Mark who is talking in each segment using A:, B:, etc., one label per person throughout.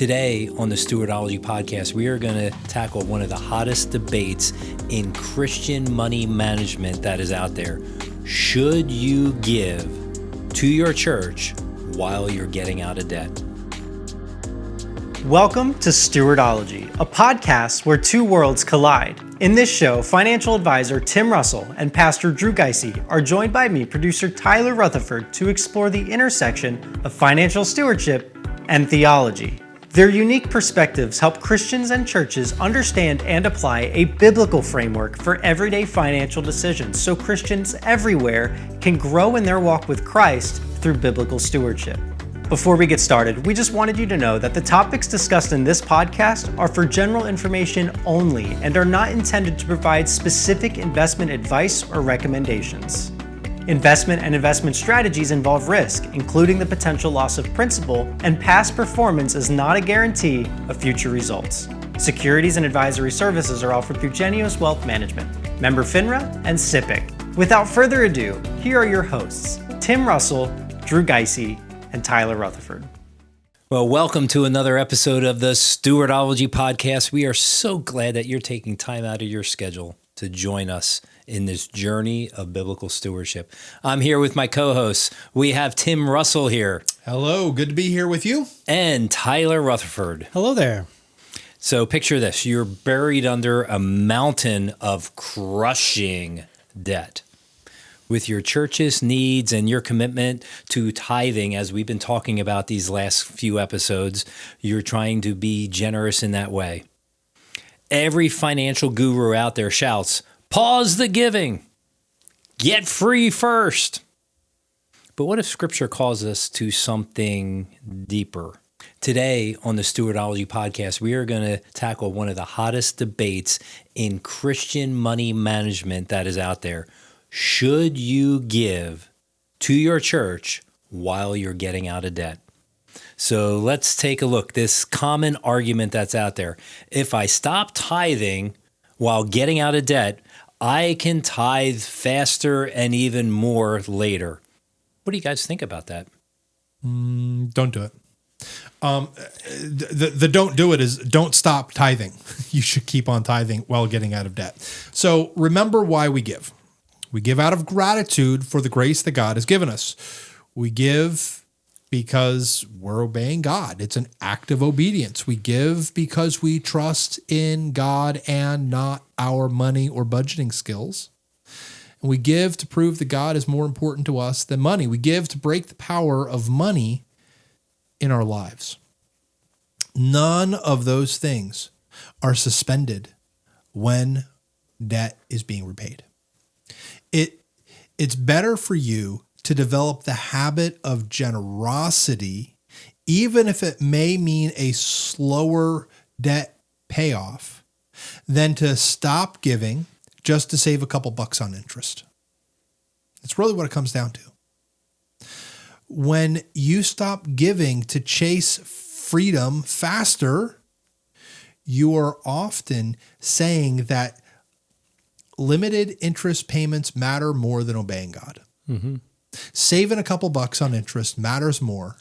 A: Today on the Stewardology Podcast, we are going to tackle one of the hottest debates in Christian money management that is out there. Should you give to your church while you're getting out of debt?
B: Welcome to Stewardology, a podcast where two worlds collide. In this show, financial advisor Tim Russell and Pastor Drew Gysi are joined by me, producer Tyler Rutherford, to explore the intersection of financial stewardship and theology. Their unique perspectives help Christians and churches understand and apply a biblical framework for everyday financial decisions so Christians everywhere can grow in their walk with Christ through biblical stewardship. Before we get started, we just wanted you to know that the topics discussed in this podcast are for general information only and are not intended to provide specific investment advice or recommendations. Investment and investment strategies involve risk, including the potential loss of principal, and past performance is not a guarantee of future results. Securities and advisory services are offered through Genius Wealth Management, member FINRA, and SIPC. Without further ado, here are your hosts, Tim Russell, Drew Gysi, and Tyler Rutherford.
A: Well, welcome to another episode of the Stewardology Podcast. We are so glad that you're taking time out of your schedule to join us in this journey of biblical stewardship. I'm here with my co-hosts. We have Tim Russell here.
C: Hello, good to be here with you.
A: And Tyler Rutherford.
B: Hello there.
A: So picture this, you're buried under a mountain of crushing debt. With your church's needs and your commitment to tithing, as we've been talking about these last few episodes, you're trying to be generous in that way. Every financial guru out there shouts, pause the giving, get free first. But what if Scripture calls us to something deeper? Today on the Stewardology Podcast, we are going to tackle one of the hottest debates in Christian money management that is out there. Should you give to your church while you're getting out of debt? So let's take a look. This common argument that's out there. If I stop tithing while getting out of debt, I can tithe faster and even more later. What do you guys think about that?
C: Don't do it. The don't do it is don't stop tithing. You should keep on tithing while getting out of debt. So remember why we give. We give out of gratitude for the grace that God has given us. We give because we're obeying God. It's an act of obedience. We give because we trust in God and not our money or budgeting skills. And we give to prove that God is more important to us than money. We give to break the power of money in our lives. None of those things are suspended when debt is being repaid. It's better for you to develop the habit of generosity, even if it may mean a slower debt payoff, than to stop giving just to save a couple bucks on interest. It's really what it comes down to. When you stop giving to chase freedom faster, you are often saying that limited interest payments matter more than obeying God. Mm-hmm. Saving a couple bucks on interest matters more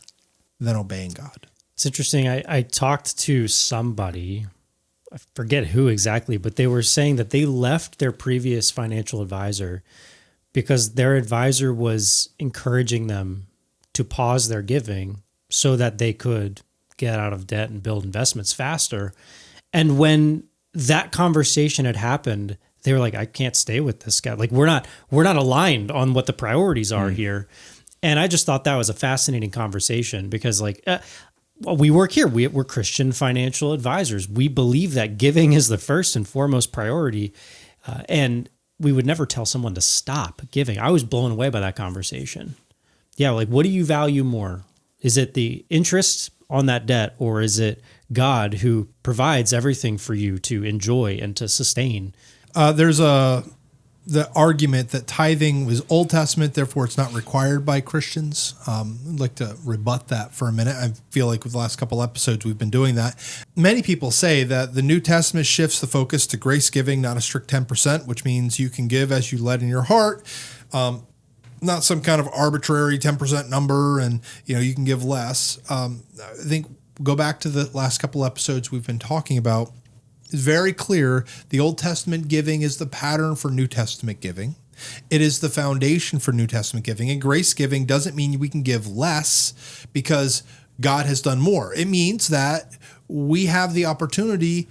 C: than obeying God.
D: It's interesting. I talked to somebody, I forget who exactly, but they were saying that they left their previous financial advisor because their advisor was encouraging them to pause their giving so that they could get out of debt and build investments faster. And when that conversation had happened, they were like, I can't stay with this guy. Like we're not aligned on what the priorities are here. And I just thought that was a fascinating conversation because we work here. We're Christian financial advisors. We believe that giving is the first and foremost priority. And we would never tell someone to stop giving. I was blown away by that conversation. Yeah. Like, what do you value more? Is it the interest on that debt, or is it God who provides everything for you to enjoy and to sustain?
C: There's the argument that tithing was Old Testament, therefore it's not required by Christians. I'd like to rebut that for a minute. I feel like with the last couple episodes we've been doing that. Many people say that the New Testament shifts the focus to grace giving, not a strict 10%, which means you can give as you led in your heart. Not some kind of arbitrary 10% number and you can give less. I think go back to the last couple episodes we've been talking about, it's very clear the Old Testament giving is the pattern for New Testament giving. It is the foundation for New Testament giving. And grace giving doesn't mean we can give less because God has done more. It means that we have the opportunity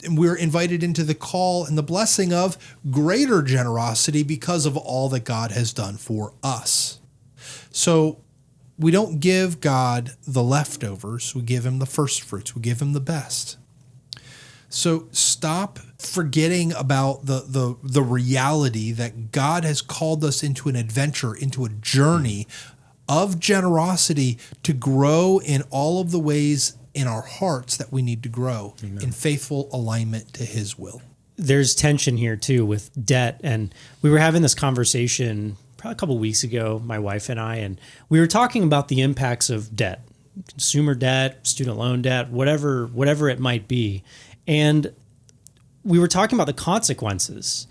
C: and we're invited into the call and the blessing of greater generosity because of all that God has done for us. So we don't give God the leftovers. We give him the first fruits. We give him the best. So stop forgetting about the reality that God has called us into an adventure, into a journey of generosity to grow in all of the ways in our hearts that we need to grow. Amen. In faithful alignment to his will.
D: There's tension here too with debt. And we were having this conversation probably a couple of weeks ago, my wife and I, and we were talking about the impacts of debt, consumer debt, student loan debt, whatever it might be. And we were talking about the consequences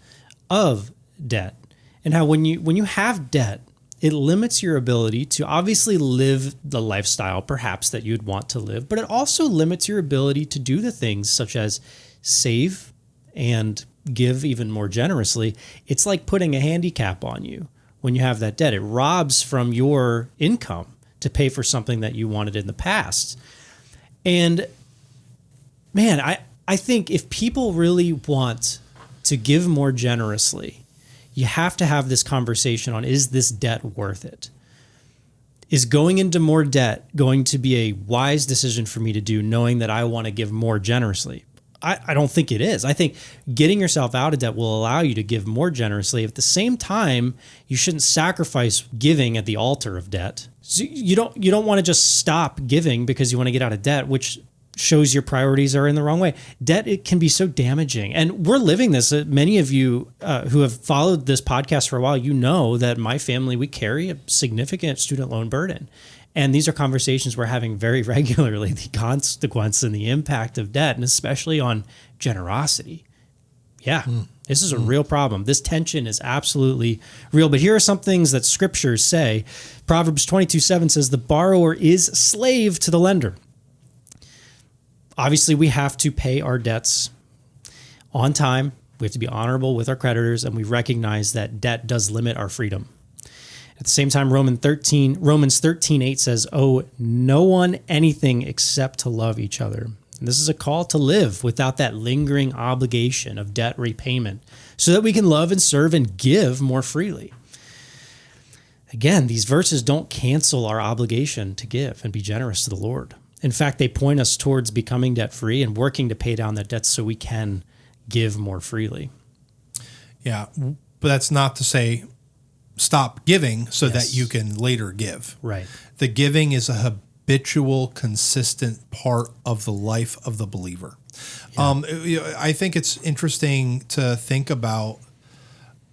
D: of debt and how when you have debt, it limits your ability to obviously live the lifestyle perhaps that you'd want to live, but it also limits your ability to do the things such as save and give even more generously. It's like putting a handicap on you when you have that debt. It robs from your income to pay for something that you wanted in the past. And man, I think if people really want to give more generously, you have to have this conversation on, is this debt worth it? Is going into more debt going to be a wise decision for me to do, knowing that I want to give more generously? I don't think it is. I think getting yourself out of debt will allow you to give more generously. At the same time, you shouldn't sacrifice giving at the altar of debt. So you don't want to just stop giving because you want to get out of debt, which shows your priorities are in the wrong way. Debt, it can be so damaging. And we're living this. Many of you who have followed this podcast for a while, you know that my family, we carry a significant student loan burden. And these are conversations we're having very regularly, the consequence and the impact of debt, and especially on generosity. Yeah, this is a real problem. This tension is absolutely real. But here are some things that scriptures say. Proverbs 22:7 says, the borrower is slave to the lender. Obviously, we have to pay our debts on time. We have to be honorable with our creditors, and we recognize that debt does limit our freedom. At the same time, Romans 13:8 says, owe no one anything except to love each other. And this is a call to live without that lingering obligation of debt repayment so that we can love and serve and give more freely. Again, these verses don't cancel our obligation to give and be generous to the Lord. In fact, they point us towards becoming debt-free and working to pay down that debt so we can give more freely.
C: Yeah, but that's not to say stop giving so that you can later give.
D: Right.
C: The giving is a habitual, consistent part of the life of the believer. Yeah. I think it's interesting to think about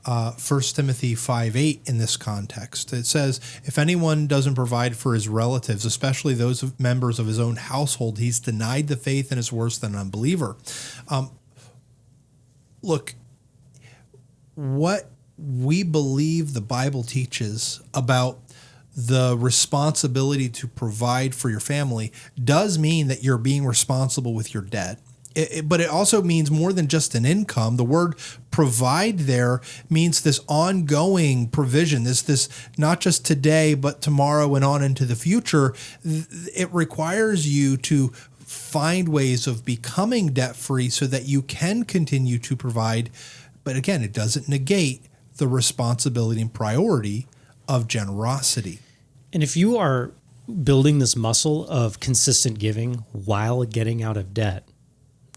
C: 1 Timothy 5:8 in this context. It says, if anyone doesn't provide for his relatives, especially those members of his own household, he's denied the faith and is worse than an unbeliever. Look, what we believe the Bible teaches about the responsibility to provide for your family does mean that you're being responsible with your debt. But it also means more than just an income. The word provide there means this ongoing provision, this not just today, but tomorrow and on into the future. It requires you to find ways of becoming debt-free so that you can continue to provide. But again, it doesn't negate the responsibility and priority of generosity.
D: And if you are building this muscle of consistent giving while getting out of debt,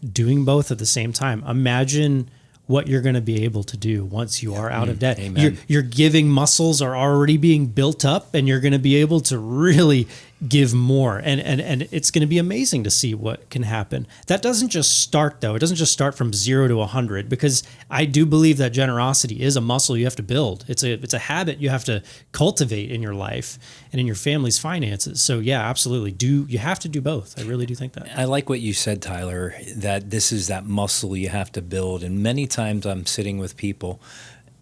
D: doing both at the same time, imagine what you're going to be able to do once you are out of debt.
A: Amen.
D: Your giving muscles are already being built up, and you're going to be able to really give more. And it's going to be amazing to see what can happen. That doesn't just start, though. It doesn't just start from 0 to 100, because I do believe that generosity is a muscle you have to build. It's a habit you have to cultivate in your life and in your family's finances. So yeah, absolutely. You have to do both. I really do think that.
A: I like what you said, Tyler, that this is that muscle you have to build. And many times I'm sitting with people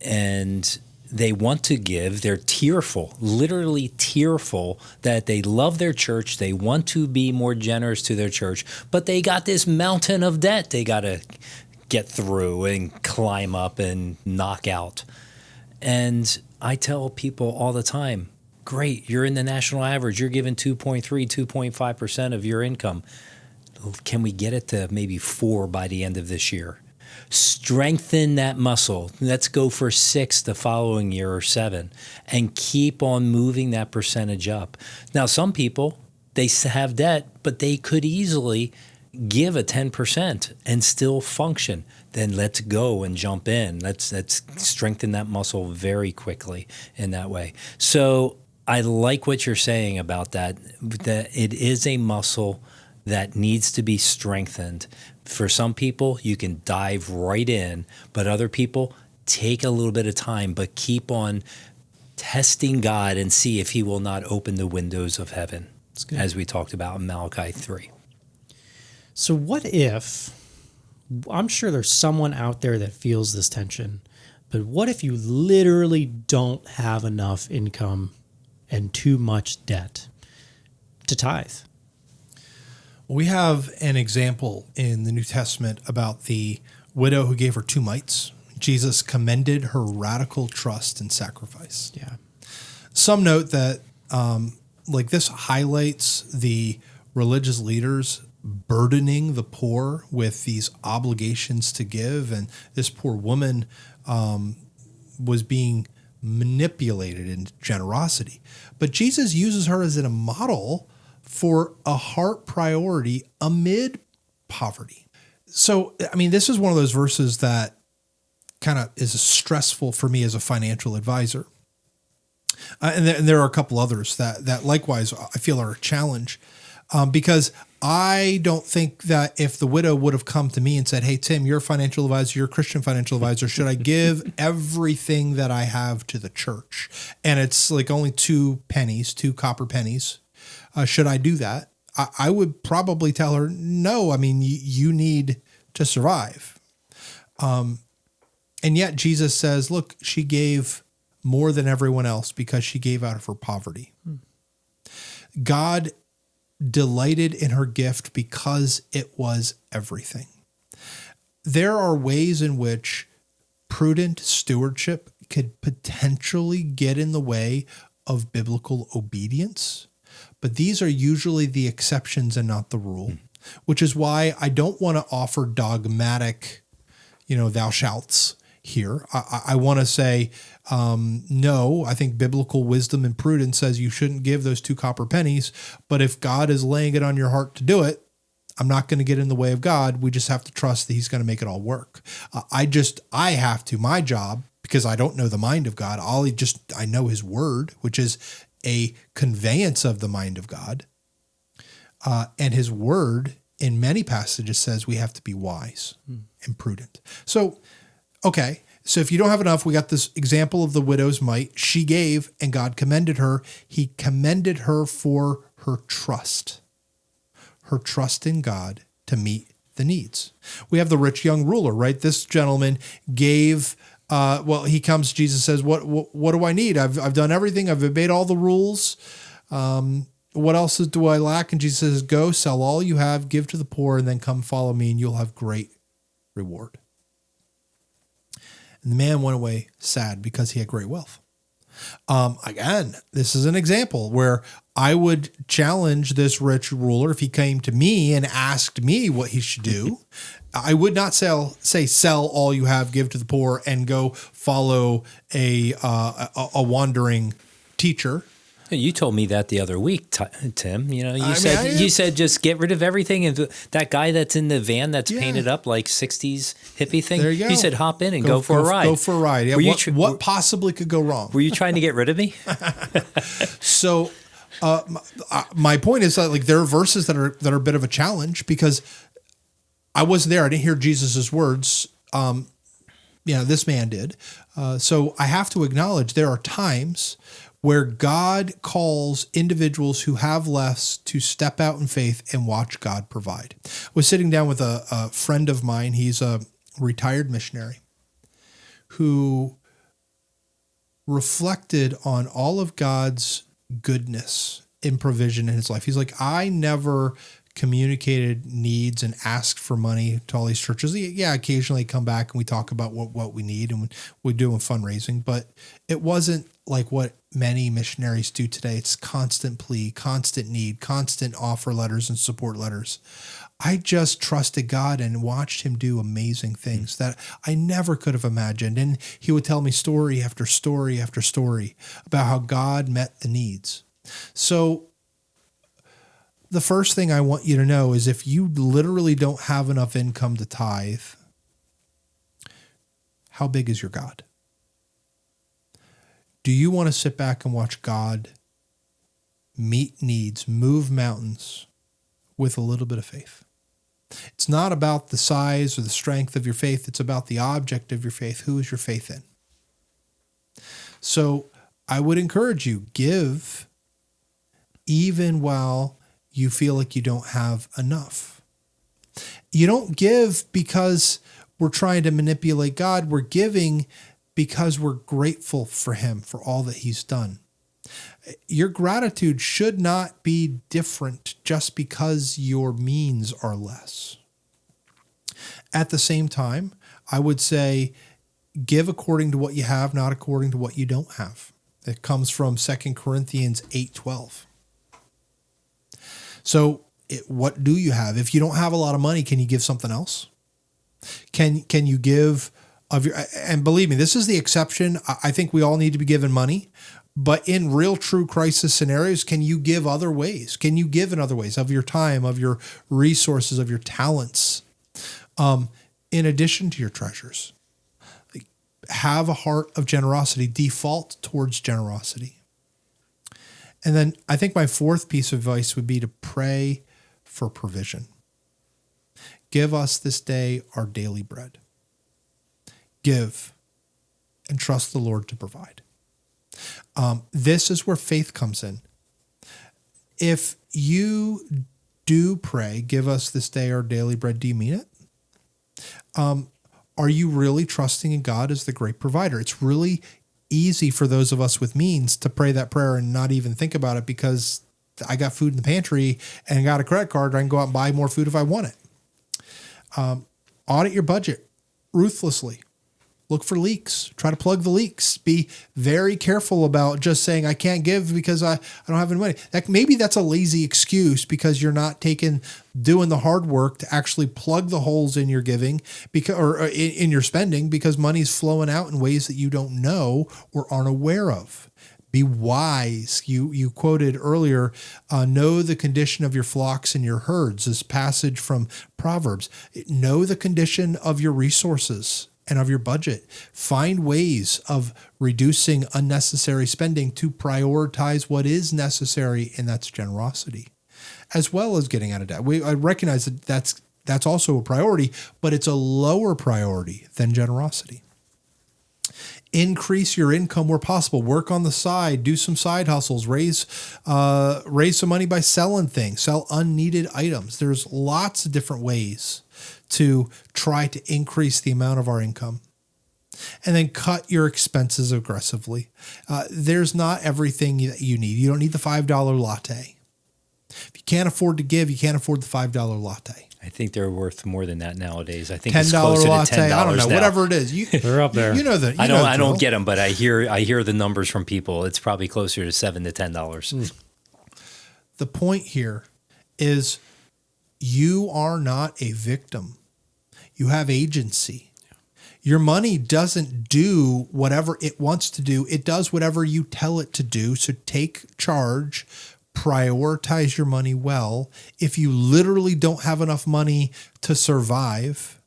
A: and they want to give. They're tearful, literally tearful that they love their church. They want to be more generous to their church, but they got this mountain of debt they got to get through and climb up and knock out. And I tell people all the time, great, you're in the national average. You're giving 2.3, 2.5% of your income. Can we get it to maybe 4 by the end of this year? Strengthen that muscle. Let's go for 6 the following year or 7 and keep on moving that percentage up. Now, some people, they have debt, but they could easily give a 10% and still function. Then let's go and jump in. Let's strengthen that muscle very quickly in that way. So I like what you're saying about that it is a muscle that needs to be strengthened. For some people, you can dive right in, but other people take a little bit of time, but keep on testing God and see if he will not open the windows of heaven, as we talked about in Malachi 3.
D: So what if, I'm sure there's someone out there that feels this tension, but what if you literally don't have enough income and too much debt to tithe?
C: We have an example in the New Testament about the widow who gave her 2 mites. Jesus commended her radical trust and sacrifice.
D: Yeah.
C: Some note that this highlights the religious leaders burdening the poor with these obligations to give, and this poor woman was being manipulated into generosity. But Jesus uses her as a model for a heart priority amid poverty. So, I mean, this is one of those verses that kind of is stressful for me as a financial advisor. And there are a couple others that likewise I feel are a challenge because I don't think that if the widow would have come to me and said, hey, Tim, you're a financial advisor, you're a Christian financial advisor, should I give everything that I have to the church? And it's like only 2 copper pennies. Should I do that? I would probably tell her, no, I mean, you need to survive. And yet Jesus says, look, she gave more than everyone else because she gave out of her poverty. God delighted in her gift because it was everything. There are ways in which prudent stewardship could potentially get in the way of biblical obedience. But these are usually the exceptions and not the rule, which is why I don't want to offer dogmatic, thou shalts here. I want to say, no, I think biblical wisdom and prudence says you shouldn't give those 2 copper pennies. But if God is laying it on your heart to do it, I'm not going to get in the way of God. We just have to trust that he's going to make it all work. I have to, my job, because I don't know the mind of God, I know his word, which is a conveyance of the mind of God. And his word in many passages says we have to be wise and prudent. So, okay. So if you don't have enough, we got this example of the widow's mite. She gave and God commended her. He commended her for her trust in God to meet the needs. We have the rich young ruler, right? This gentleman gave he comes, Jesus says, what do I need? I've done everything. I've obeyed all the rules. What else do I lack? And Jesus says, go sell all you have, give to the poor, and then come follow me and you'll have great reward. And the man went away sad because he had great wealth. Again, this is an example where I would challenge this rich ruler if he came to me and asked me what he should do. I would not say sell all you have, give to the poor, and go follow a wandering teacher.
A: You told me that the other week, Tim. You said just get rid of everything, and that guy that's in the van that's painted up like '60s hippie thing.
C: There you go.
A: He said hop in and go for a ride.
C: Go for a ride. Yeah. What possibly could go wrong?
A: Were you trying to get rid of me?
C: So, my point is that there are verses that are a bit of a challenge because I wasn't there. I didn't hear Jesus's words. This man did. So I have to acknowledge there are times where God calls individuals who have less to step out in faith and watch God provide. I was sitting down with a friend of mine. He's a retired missionary who reflected on all of God's goodness in provision in his life. He's like, I never communicated needs and asked for money to all these churches. Yeah, occasionally I come back and we talk about what we need and we do fundraising, but it wasn't like what many missionaries do today. It's constant plea, constant need, constant offer letters and support letters. I just trusted God and watched him do amazing things that I never could have imagined. And he would tell me story after story after story about how God met the needs. So the first thing I want you to know is if you literally don't have enough income to tithe, how big is your God? Do you want to sit back and watch God meet needs, move mountains with a little bit of faith? It's not about the size or the strength of your faith. It's about the object of your faith. Who is your faith in? So I would encourage you, give even while you feel like you don't have enough. You don't give because we're trying to manipulate God. We're giving because we're grateful for him, for all that he's done. Your gratitude should not be different just because your means are less. At the same time, I would say give according to what you have, not according to what you don't have. It comes from 2 Corinthians 8:12. So what do you have? If you don't have a lot of money, can you give something else? Can you give of your, and believe me, this is the exception. I think we all need to be given money, but in real true crisis scenarios, can you give other ways? Can you give in other ways of your time, of your resources, of your talents, in addition to your treasures? Have a heart of generosity, default towards generosity. And then I think my fourth piece of advice would be to pray for provision. Give us this day our daily bread. Give and trust the Lord to provide. This is where faith comes in. If you do pray, give us this day our daily bread, do you mean it? Are you really trusting in God as the great provider? It's really easy for those of us with means to pray that prayer and not even think about it because I got food in the pantry and I got a credit card. I can go out and buy more food if I want it. Audit your budget ruthlessly. Look for leaks. Try to plug the leaks. Be very careful about just saying, I can't give because I don't have any money. Maybe that's a lazy excuse because you're not doing the hard work to actually plug the holes in your giving or in your spending because money's flowing out in ways that you don't know or aren't aware of. Be wise. You quoted earlier, know the condition of your flocks and your herds, this passage from Proverbs. Know the condition of your resources and of your budget. Find ways of reducing unnecessary spending to prioritize what is necessary, and that's generosity, as well as getting out of debt. I recognize that that's also a priority, but it's a lower priority than generosity. Increase your income where possible. Work on the side. Do some side hustles. Raise some money by selling things. Sell unneeded items. There's lots of different ways to try to increase the amount of our income. And then cut your expenses aggressively. There's not everything that you need. You don't need the $5 latte. If you can't afford to give, you can't afford the $5 latte.
A: I think they're worth more than that nowadays. I think
C: $10
A: it's closer
C: latte,
A: to $10
C: I don't know,
A: now.
C: whatever it is.
D: They're up there.
C: You know that.
A: I don't get them, but I hear the numbers from people. It's probably closer to $7 to $10.
C: The point here is you are not a victim. You have agency. Your money doesn't do whatever it wants to do. It does whatever you tell it to do. So take charge. Prioritize your money well. If you literally don't have enough money to survive,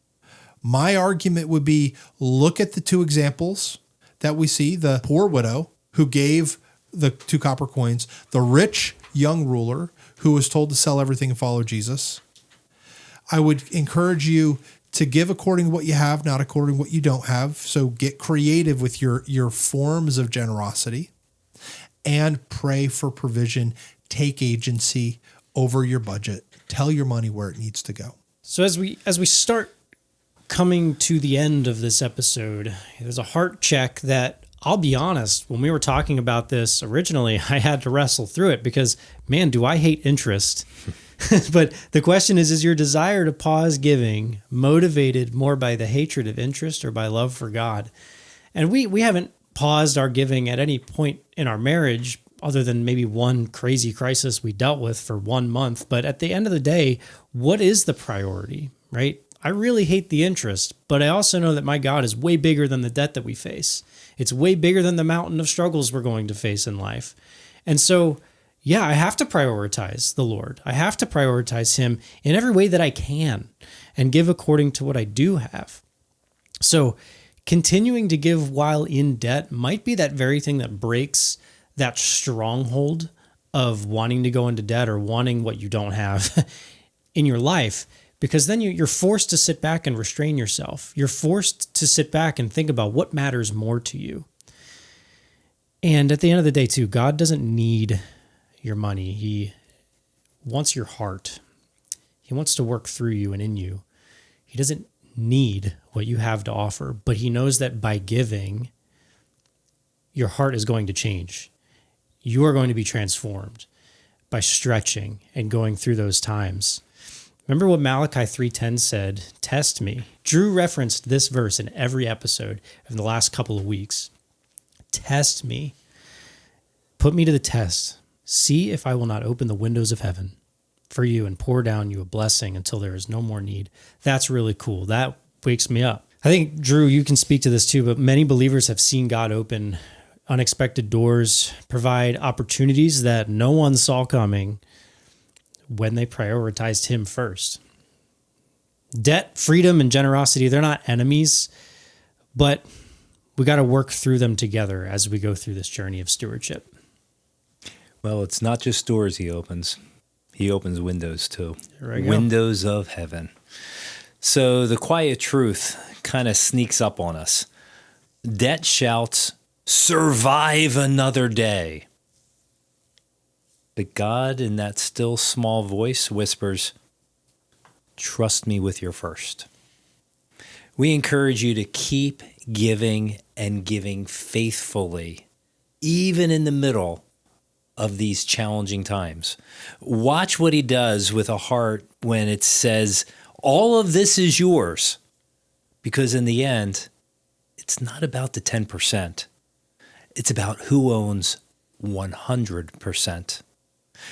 C: my argument would be look at the two examples that we see, the poor widow who gave the 2 copper coins, the rich young ruler who was told to sell everything and follow Jesus. I would encourage you to give according to what you have, not according to what you don't have. So get creative with your forms of generosity and pray for provision. Take agency over your budget. Tell your money where it needs to go.
D: So as we start coming to the end of this episode, there's a heart check that I'll be honest, when we were talking about this originally, I had to wrestle through it because, man, do I hate interest. But the question is your desire to pause giving motivated more by the hatred of interest or by love for God? And we haven't paused our giving at any point in our marriage other than maybe one crazy crisis we dealt with for 1 month. But at the end of the day, what is the priority, right? I really hate the interest, but I also know that my God is way bigger than the debt that we face. It's way bigger than the mountain of struggles we're going to face in life. And so, yeah, I have to prioritize the Lord. I have to prioritize Him in every way that I can and give according to what I do have. So continuing to give while in debt might be that very thing that breaks that stronghold of wanting to go into debt or wanting what you don't have in your life, because then you're forced to sit back and restrain yourself. You're forced to sit back and think about what matters more to you. And at the end of the day, too, God doesn't need your money. He wants your heart. He wants to work through you and in you. He doesn't need what you have to offer, but He knows that by giving, your heart is going to change. You are going to be transformed by stretching and going through those times. Remember what Malachi 3:10 said, test me. Drew referenced this verse in every episode in the last couple of weeks. Test me. Put me to the test. See if I will not open the windows of heaven for you and pour down you a blessing until there is no more need. That's really cool. That wakes me up. I think, Drew, you can speak to this too, but many believers have seen God open unexpected doors, provide opportunities that no one saw coming when they prioritized Him first. Debt, freedom, and generosity, they're not enemies, but we got to work through them together as we go through this journey of stewardship.
A: Well, it's not just doors He opens. He opens windows too.
D: Windows
A: of heaven. So the quiet truth kind of sneaks up on us. Debt shouts, survive another day. But God, in that still small voice, whispers, trust me with your first. We encourage you to keep giving and giving faithfully, even in the middle of these challenging times. Watch what He does with a heart when it says, all of this is yours. Because in the end, it's not about the 10%. It's about who owns 100%.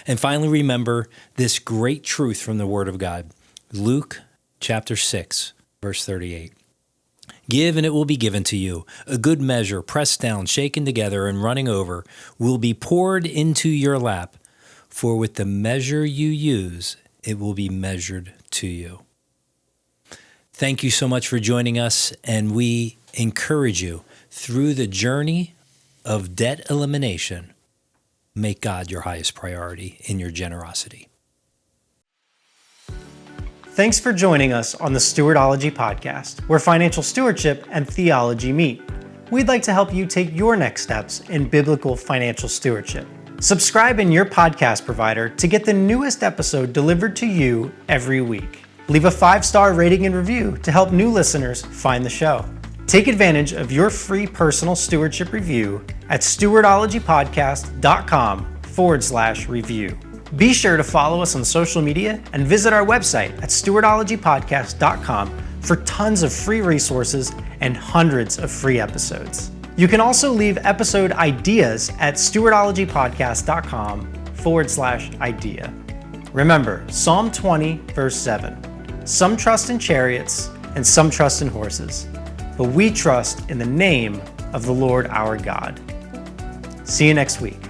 A: And finally, remember this great truth from the Word of God. Luke chapter 6, verse 38. Give and it will be given to you. A good measure, pressed down, shaken together, and running over, will be poured into your lap. For with the measure you use, it will be measured to you. Thank you so much for joining us, and we encourage you through the journey of debt elimination. Make God your highest priority in your generosity.
B: Thanks for joining us on the Stewardology Podcast, where financial stewardship and theology meet. We'd like to help you take your next steps in biblical financial stewardship. Subscribe in your podcast provider to get the newest episode delivered to you every week. Leave a 5-star rating and review to help new listeners find the show. Take advantage of your free personal stewardship review at stewardologypodcast.com/review. Be sure to follow us on social media and visit our website at stewardologypodcast.com for tons of free resources and hundreds of free episodes. You can also leave episode ideas at stewardologypodcast.com/idea. Remember, Psalm 20, verse 7. Some trust in chariots and some trust in horses, but we trust in the name of the Lord our God. See you next week.